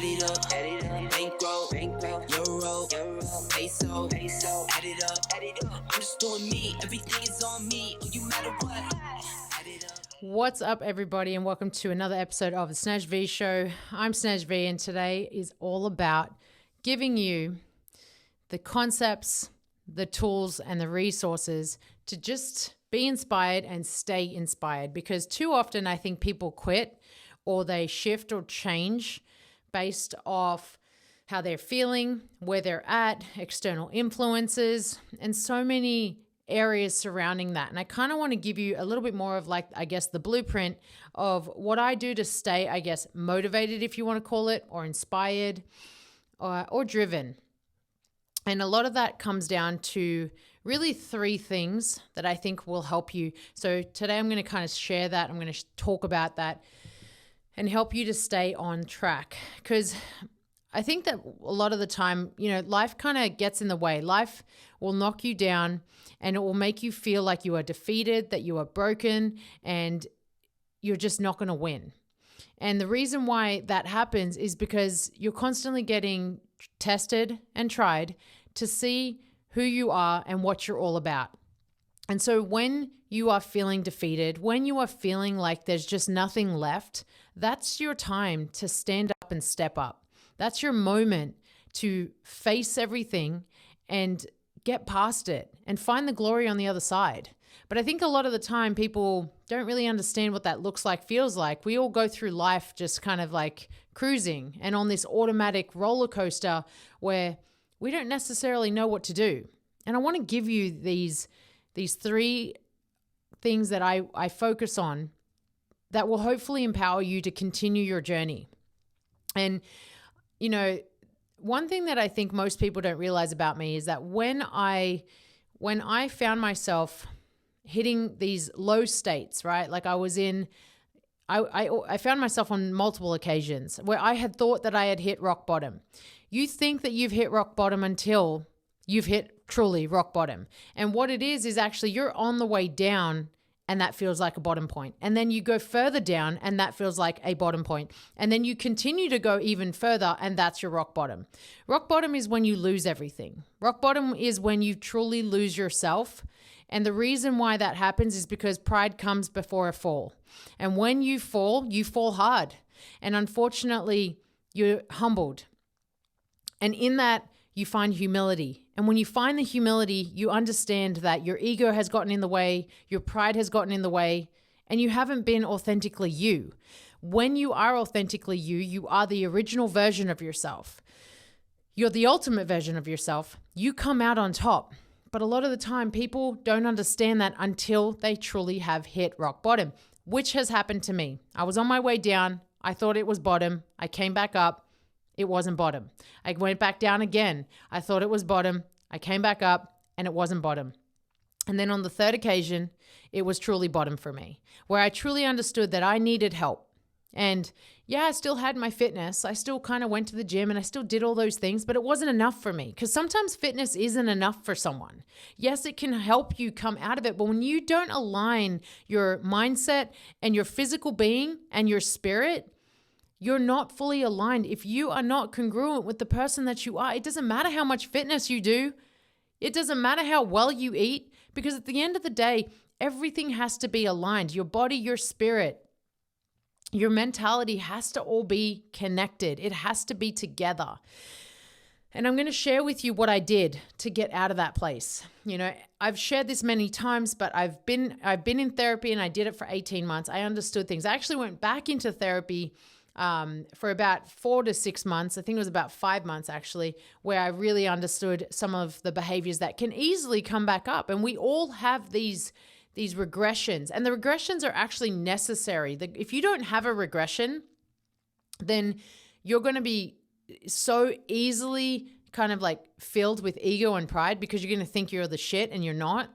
Add it up, bankroll, euro, peso, add it up. I'm just doing me, everything is on me, you matter what. Add it up. What's up, everybody, and welcome to another episode of the Snaj V Show. I'm Snaj V, and today is all about giving you the concepts, the tools, and the resources to just be inspired and stay inspired. Because too often I think people quit or they shift or change based off how they're feeling, where they're at, external influences, and so many areas surrounding that. And I kind of want to give you a little bit more of the blueprint of what I do to stay, motivated, if you want to call it, or inspired or driven. And a lot of that comes down to really three things that I think will help you. So today I'm going to kind of share that. I'm going to talk about that and help you to stay on track. Because I think that a lot of the time, life kind of gets in the way. Life will knock you down and it will make you feel like you are defeated, that you are broken, and you're just not going to win. And the reason why that happens is because you're constantly getting tested and tried to see who you are and what you're all about. And so when you are feeling defeated, when you are feeling like there's just nothing left, that's your time to stand up and step up. That's your moment to face everything and get past it and find the glory on the other side. But I think a lot of the time people don't really understand what that looks like, feels like. We all go through life just kind of like cruising and on this automatic roller coaster where we don't necessarily know what to do. And I want to give you these three things that I focus on that will hopefully empower you to continue your journey. And, one thing that I think most people don't realize about me is that when I found myself hitting these low states, right? Like I found myself on multiple occasions where I had thought that I had hit rock bottom. You think that you've hit rock bottom until you've hit truly rock bottom. And what it is actually you're on the way down and that feels like a bottom point. And then you go further down and that feels like a bottom point. And then you continue to go even further and that's your rock bottom. Rock bottom is when you lose everything. Rock bottom is when you truly lose yourself. And the reason why that happens is because pride comes before a fall. And when you fall hard. And unfortunately, you're humbled. And in that, you find humility. And when you find the humility, you understand that your ego has gotten in the way, your pride has gotten in the way, and you haven't been authentically you. When you are authentically you, you are the original version of yourself. You're the ultimate version of yourself. You come out on top. But a lot of the time, people don't understand that until they truly have hit rock bottom, which has happened to me. I was on my way down. I thought it was bottom. I came back up. It wasn't bottom. I went back down again. I thought it was bottom. I came back up and it wasn't bottom. And then on the third occasion, it was truly bottom for me, where I truly understood that I needed help. And yeah, I still had my fitness. I still kind of went to the gym and I still did all those things, but it wasn't enough for me because sometimes fitness isn't enough for someone. Yes, it can help you come out of it, but when you don't align your mindset and your physical being and your spirit, you're not fully aligned. If you are not congruent with the person that you are, it doesn't matter how much fitness you do. It doesn't matter how well you eat, because at the end of the day, everything has to be aligned. Your body, your spirit, your mentality has to all be connected. It has to be together. And I'm going to share with you what I did to get out of that place. I've shared this many times, but I've been in therapy and I did it for 18 months. I understood things. I actually went back into therapy for about 4 to 6 months. I think it was about 5 months actually, where I really understood some of the behaviors that can easily come back up. And we all have these regressions, and the regressions are actually necessary. If you don't have a regression, then you're going to be so easily kind of like filled with ego and pride because you're going to think you're the shit and you're not.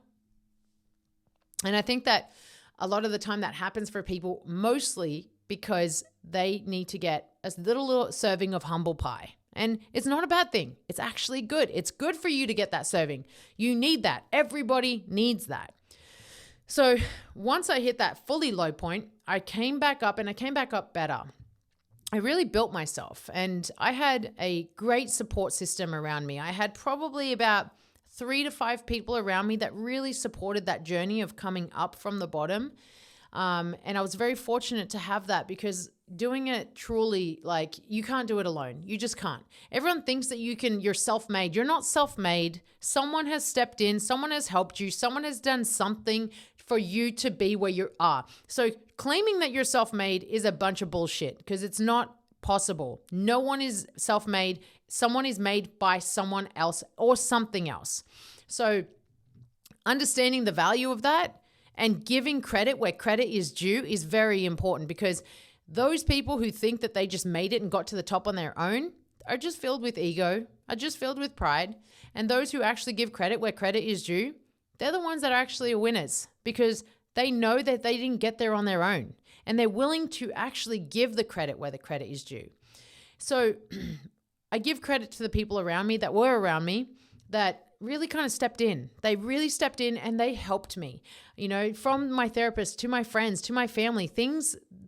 And I think that a lot of the time that happens for people mostly because they need to get a little serving of humble pie. And it's not a bad thing. It's actually good. It's good for you to get that serving. You need that. Everybody needs that. So once I hit that fully low point, I came back up and I came back up better. I really built myself, and I had a great support system around me. I had probably about 3 to 5 people around me that really supported that journey of coming up from the bottom. And I was very fortunate to have that, because doing it truly, like, you can't do it alone. You just can't. Everyone thinks that you're self-made. You're not self-made. Someone has stepped in, someone has helped you, someone has done something for you to be where you are. So claiming that you're self-made is a bunch of bullshit, because it's not possible. No one is self-made. Someone is made by someone else or something else. So understanding the value of that and giving credit where credit is due is very important, because those people who think that they just made it and got to the top on their own are just filled with ego, are just filled with pride. And those who actually give credit where credit is due, they're the ones that are actually winners, because they know that they didn't get there on their own, and they're willing to actually give the credit where the credit is due. So I give credit to the people around me that were around me that really kind of stepped in. They really stepped in and they helped me, from my therapist to my friends to my family,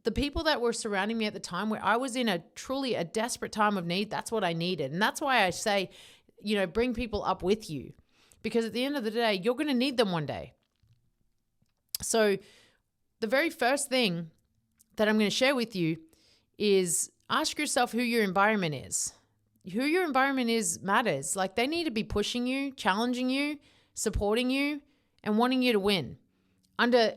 the people that were surrounding me at the time where I was in truly a desperate time of need. That's what I needed. And that's why I say, bring people up with you, because at the end of the day, you're going to need them one day. So the very first thing that I'm going to share with you is ask yourself who your environment is. Who your environment is matters. Like, they need to be pushing you, challenging you, supporting you, and wanting you to win. Under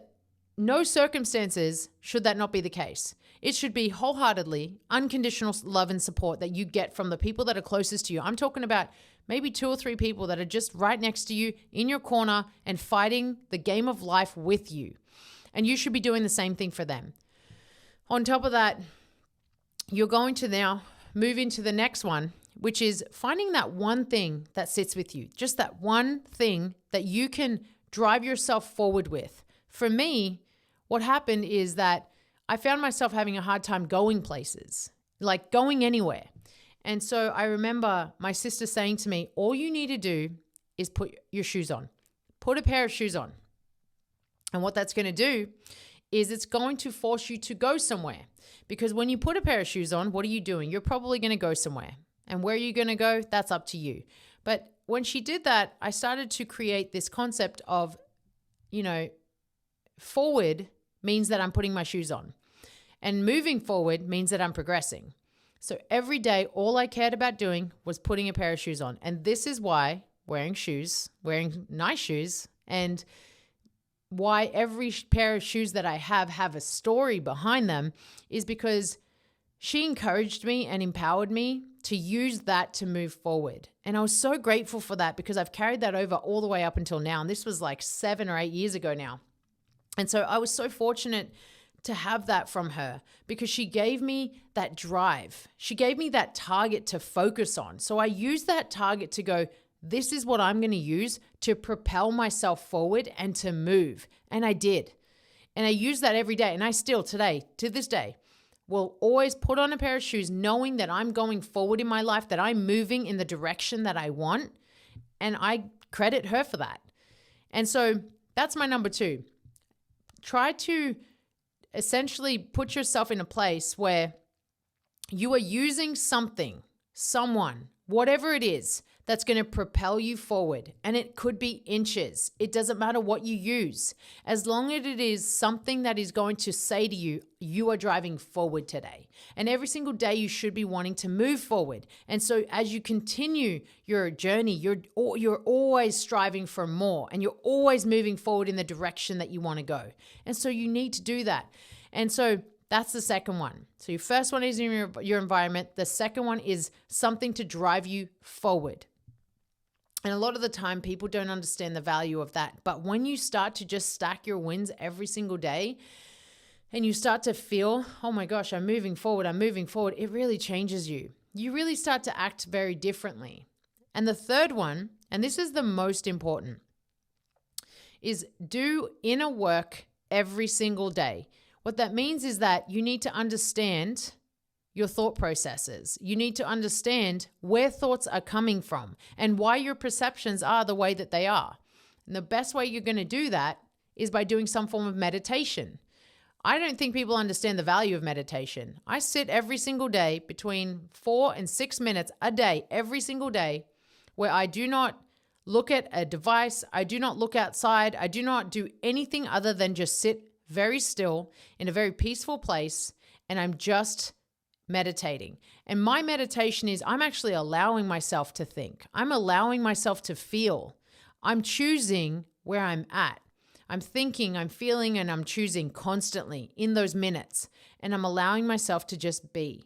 no circumstances should that not be the case. It should be wholeheartedly unconditional love and support that you get from the people that are closest to you. I'm talking about maybe 2 or 3 people that are just right next to you in your corner and fighting the game of life with you. And you should be doing the same thing for them. On top of that, you're going to now move into the next one, which is finding that one thing that sits with you, just that one thing that you can drive yourself forward with. For me, what happened is that I found myself having a hard time going places, like going anywhere. And so I remember my sister saying to me, all you need to do is put your shoes on. Put a pair of shoes on. And what that's going to do is it's going to force you to go somewhere. Because when you put a pair of shoes on, what are you doing? You're probably going to go somewhere. And where you're going to go, that's up to you. But when she did that, I started to create this concept of, forward means that I'm putting my shoes on. And moving forward means that I'm progressing. So every day, all I cared about doing was putting a pair of shoes on. And this is why wearing nice shoes, and why every pair of shoes that I have a story behind them, is because she encouraged me and empowered me to use that to move forward. And I was so grateful for that, because I've carried that over all the way up until now. And this was like 7 or 8 years ago now. And so I was so fortunate to have that from her, because she gave me that drive. She gave me that target to focus on. So I used that target to go, this is what I'm going to use to propel myself forward and to move. And I did. And I use that every day. And I still today, to this day, will always put on a pair of shoes knowing that I'm going forward in my life, that I'm moving in the direction that I want. And I credit her for that. And so that's my number 2. Try to essentially put yourself in a place where you are using something, someone, whatever it is, that's going to propel you forward. And it could be inches. It doesn't matter what you use. As long as it is something that is going to say to you, you are driving forward today. And every single day you should be wanting to move forward. And so as you continue your journey, you're always striving for more, and you're always moving forward in the direction that you want to go. And so you need to do that. And so that's the second one. So your first one is in your environment. The second one is something to drive you forward. And a lot of the time, people don't understand the value of that. But when you start to just stack your wins every single day, and you start to feel, oh my gosh, I'm moving forward, it really changes you. You really start to act very differently. And the third one, and this is the most important, is do inner work every single day. What that means is that you need to understand your thought processes. You need to understand where thoughts are coming from and why your perceptions are the way that they are. And the best way you're going to do that is by doing some form of meditation. I don't think people understand the value of meditation. I sit every single day between 4 and 6 minutes a day, every single day, where I do not look at a device. I do not look outside. I do not do anything other than just sit very still in a very peaceful place, and I'm just meditating. And my meditation is I'm actually allowing myself to think. I'm allowing myself to feel. I'm choosing where I'm at. I'm thinking, I'm feeling, and I'm choosing constantly in those minutes. And I'm allowing myself to just be.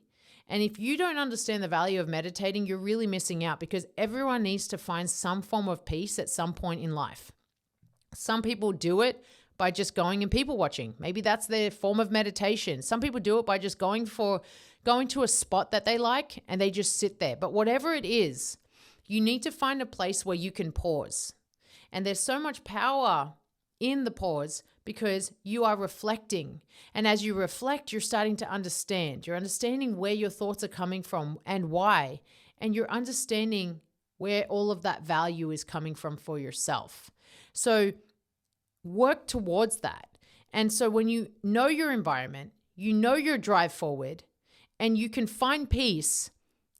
And if you don't understand the value of meditating, you're really missing out, because everyone needs to find some form of peace at some point in life. Some people do it by just going and people watching. Maybe that's their form of meditation. Some people do it by just going to a spot that they like and they just sit there. But whatever it is, you need to find a place where you can pause. And there's so much power in the pause because you are reflecting. And as you reflect, you're starting to understand. You're understanding where your thoughts are coming from and why. And you're understanding where all of that value is coming from for yourself. So work towards that. And so when you know your environment, you know your drive forward, and you can find peace,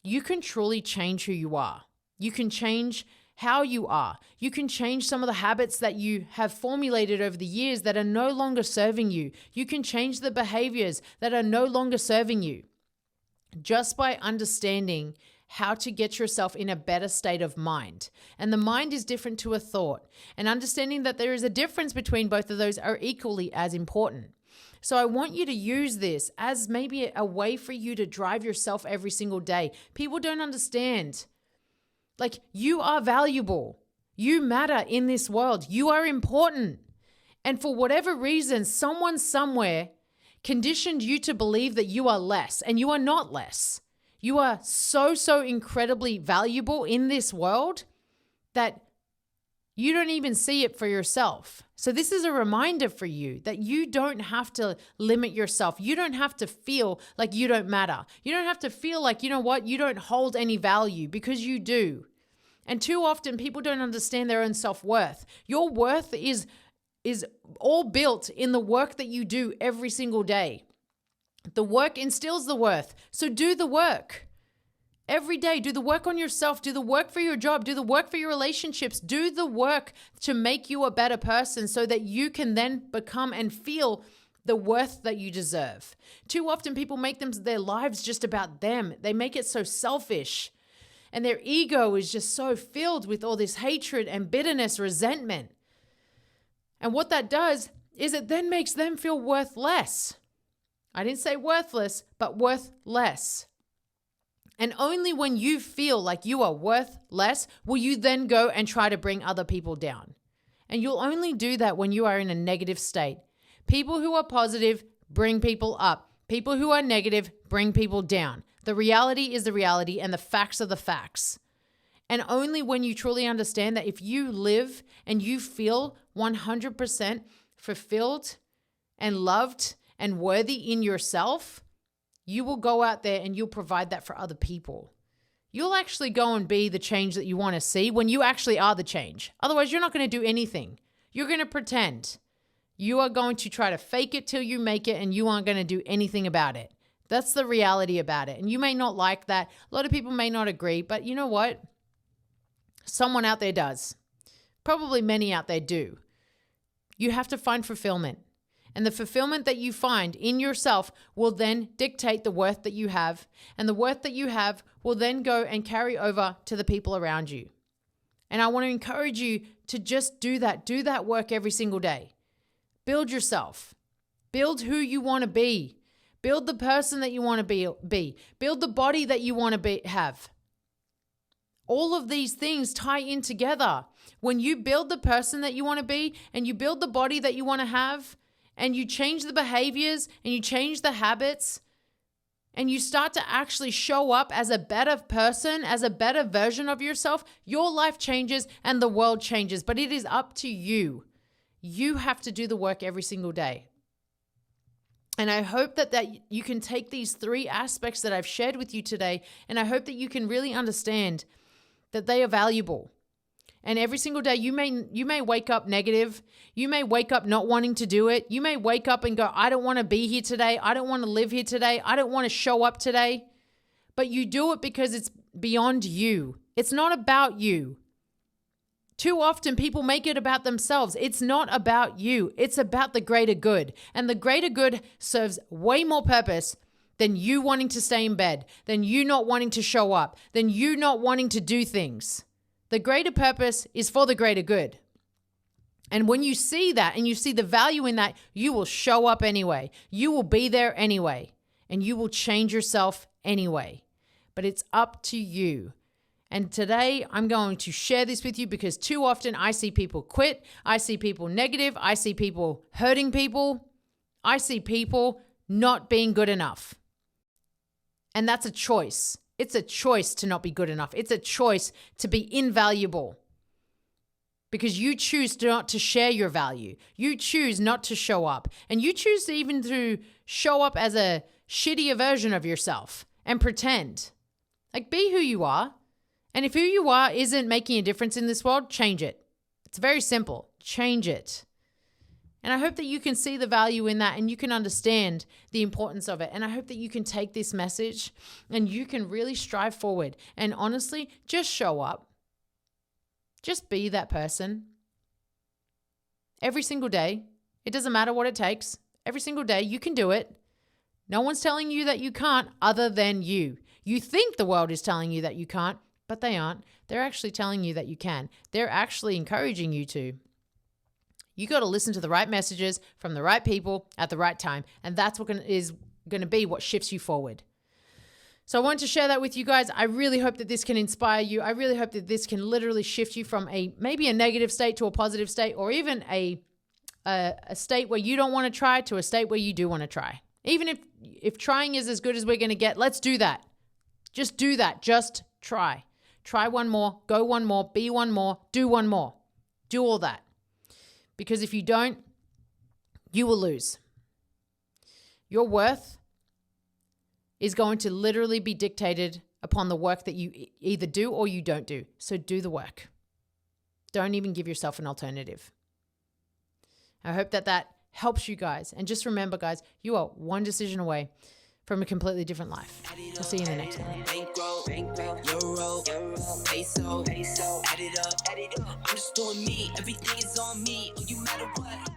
you can truly change who you are. You can change how you are. You can change some of the habits that you have formulated over the years that are no longer serving you. You can change the behaviors that are no longer serving you just by understanding how to get yourself in a better state of mind. And the mind is different to a thought. And understanding that there is a difference between both of those are equally as important. So I want you to use this as maybe a way for you to drive yourself every single day. People don't understand. Like, you are valuable. You matter in this world. You are important. And for whatever reason, someone somewhere conditioned you to believe that you are less, and you are not less. You are so incredibly valuable in this world that you don't even see it for yourself. So this is a reminder for you that you don't have to limit yourself. You don't have to feel like you don't matter. You don't have to feel like, you know what, you don't hold any value, because you do. And too often people don't understand their own self-worth. Your worth is all built in the work that you do every single day. The work instills the worth. So do the work. Every day, do the work on yourself. Do the work for your job. Do the work for your relationships. Do the work to make you a better person so that you can then become and feel the worth that you deserve. Too often people make their lives just about them. They make it so selfish. And their ego is just so filled with all this hatred and bitterness, resentment. And what that does is it then makes them feel worth less. I didn't say worthless, but worth less. And only when you feel like you are worth less will you then go and try to bring other people down. And you'll only do that when you are in a negative state. People who are positive bring people up. People who are negative bring people down. The reality is the reality, and the facts are the facts. And only when you truly understand that if you live and you feel 100% fulfilled and loved and worthy in yourself, you will go out there and you'll provide that for other people. You'll actually go and be the change that you want to see when you actually are the change. Otherwise, you're not going to do anything. You're going to pretend. You are going to try to fake it till you make it, and you aren't going to do anything about it. That's the reality about it. And you may not like that. A lot of people may not agree, but you know what? Someone out there does. Probably many out there do. You have to find fulfillment. And the fulfillment that you find in yourself will then dictate the worth that you have. And the worth that you have will then go and carry over to the people around you. And I want to encourage you to just do that. Do that work every single day. Build yourself. Build who you want to be. Build the person that you want to be. Build the body that you want to have. All of these things tie in together. When you build the person that you want to be, and you build the body that you want to have, and you change the behaviors and you change the habits, and you start to actually show up as a better person, as a better version of yourself, your life changes and the world changes. But it is up to you. You have to do the work every single day. And I hope that you can take these 3 aspects that I've shared with you today, and I hope that you can really understand that they are valuable. And every single day you may wake up negative. You may wake up not wanting to do it. You may wake up and go, I don't want to be here today. I don't want to live here today. I don't want to show up today. But you do it because it's beyond you. It's not about you. Too often people make it about themselves. It's not about you. It's about the greater good. And the greater good serves way more purpose than you wanting to stay in bed, than you not wanting to show up, than you not wanting to do things. The greater purpose is for the greater good. And when you see that and you see the value in that, you will show up anyway. You will be there anyway. And you will change yourself anyway. But it's up to you. And today I'm going to share this with you because too often I see people quit. I see people negative. I see people hurting people. I see people not being good enough. And that's a choice. It's a choice to not be good enough. It's a choice to be invaluable because you choose not to share your value. You choose not to show up, and you choose to even to show up as a shittier version of yourself and pretend. Like, be who you are. And if who you are isn't making a difference in this world, change it. It's very simple. Change it. And I hope that you can see the value in that and you can understand the importance of it. And I hope that you can take this message and you can really strive forward. And honestly, just show up. Just be that person. Every single day. It doesn't matter what it takes. Every single day, you can do it. No one's telling you that you can't other than you. You think the world is telling you that you can't, but they aren't. They're actually telling you that you can. They're actually encouraging you to. You got to listen to the right messages from the right people at the right time. And that's what is going to be what shifts you forward. So I wanted to share that with you guys. I really hope that this can inspire you. I really hope that this can literally shift you from maybe a negative state to a positive state, or even a state where you don't want to try to a state where you do want to try. Even if trying is as good as we're going to get, let's do that. Just do that. Just try. Try one more, go one more, be one more, do one more. Do all that. Because if you don't, you will lose. Your worth is going to literally be dictated upon the work that you either do or you don't do. So do the work. Don't even give yourself an alternative. I hope that helps you guys. And just remember, guys, you are one decision away from a completely different life. I'll see you in the next one. Bankroll, euro, peso, add it up. I'm just doing me. Everything is on me. You matter what.